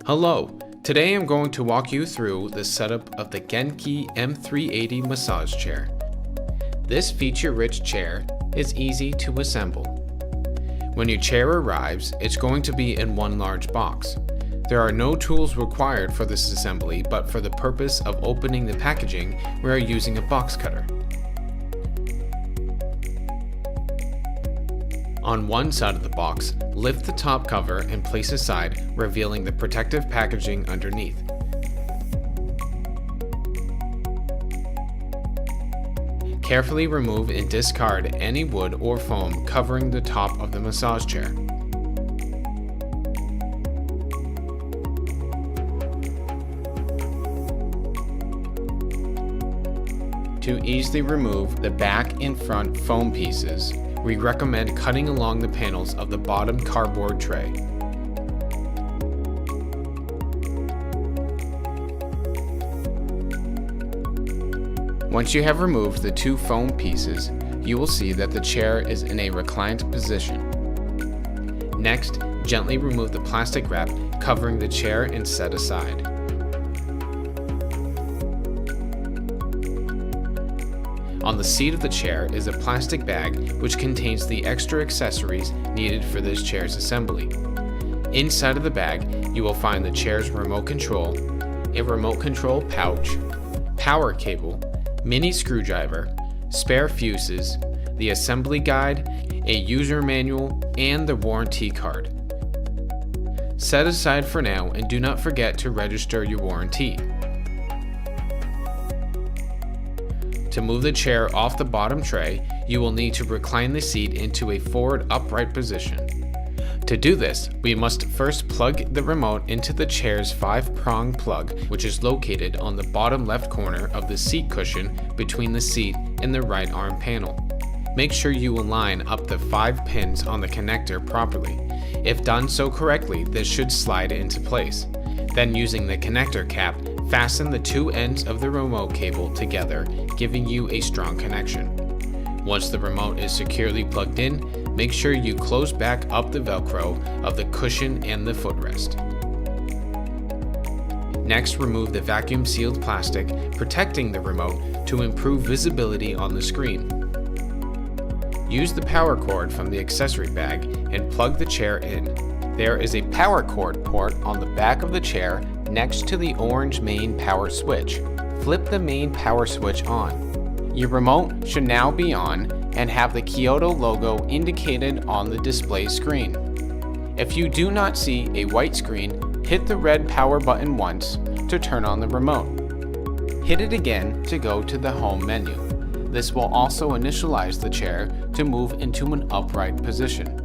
Hello, today I'm going to walk you through the setup of the Genki M380 massage chair. This feature-rich chair is easy to assemble. When your chair arrives, it's going to be in one large box. There are no tools required for this assembly, but for the purpose of opening the packaging, we are using a box cutter. On one side of the box, lift the top cover and place aside, revealing the protective packaging underneath. Carefully remove and discard any wood or foam covering the top of the massage chair. To easily remove the back and front foam pieces, we recommend cutting along the panels of the bottom cardboard tray. Once you have removed the two foam pieces, you will see that the chair is in a reclined position. Next, gently remove the plastic wrap covering the chair and set aside. On the seat of the chair is a plastic bag which contains the extra accessories needed for this chair's assembly. Inside of the bag, you will find the chair's remote control, a remote control pouch, power cable, mini screwdriver, spare fuses, the assembly guide, a user manual, and the warranty card. Set aside for now and do not forget to register your warranty. To move the chair off the bottom tray, you will need to recline the seat into a forward upright position. To do this, we must first plug the remote into the chair's 5-prong plug, which is located on the bottom left corner of the seat cushion between the seat and the right arm panel. Make sure you align up the 5 pins on the connector properly. If done so correctly, this should slide into place. Then, using the connector cap, fasten the two ends of the remote cable together, giving you a strong connection. Once the remote is securely plugged in, make sure you close back up the Velcro of the cushion and the footrest. Next, remove the vacuum-sealed plastic protecting the remote to improve visibility on the screen. Use the power cord from the accessory bag and plug the chair in. There is a power cord port on the back of the chair next to the orange main power switch. Flip the main power switch on. Your remote should now be on and have the Kyota logo indicated on the display screen. If you do not see a white screen, hit the red power button once to turn on the remote. Hit it again to go to the home menu. This will also initialize the chair to move into an upright position.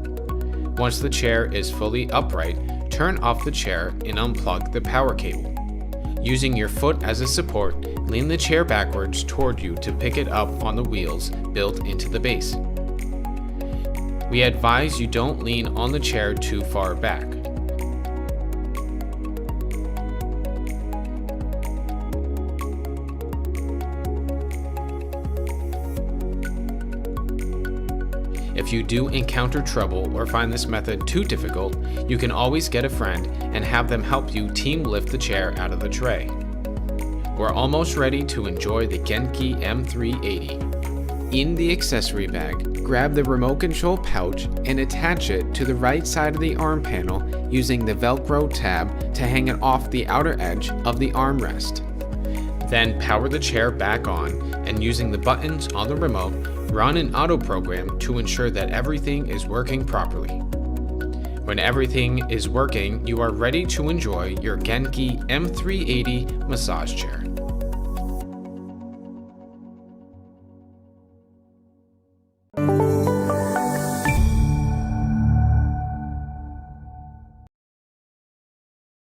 Once the chair is fully upright, turn off the chair and unplug the power cable. Using your foot as a support, lean the chair backwards toward you to pick it up on the wheels built into the base. We advise you don't lean on the chair too far back. If you do encounter trouble or find this method too difficult, you can always get a friend and have them help you team lift the chair out of the tray. We're almost ready to enjoy the Genki M380. In the accessory bag, grab the remote control pouch and attach it to the right side of the arm panel using the Velcro tab to hang it off the outer edge of the armrest. Then power the chair back on and, using the buttons on the remote, run an auto program to ensure that everything is working properly. When everything is working, you are ready to enjoy your Genki M380 massage chair.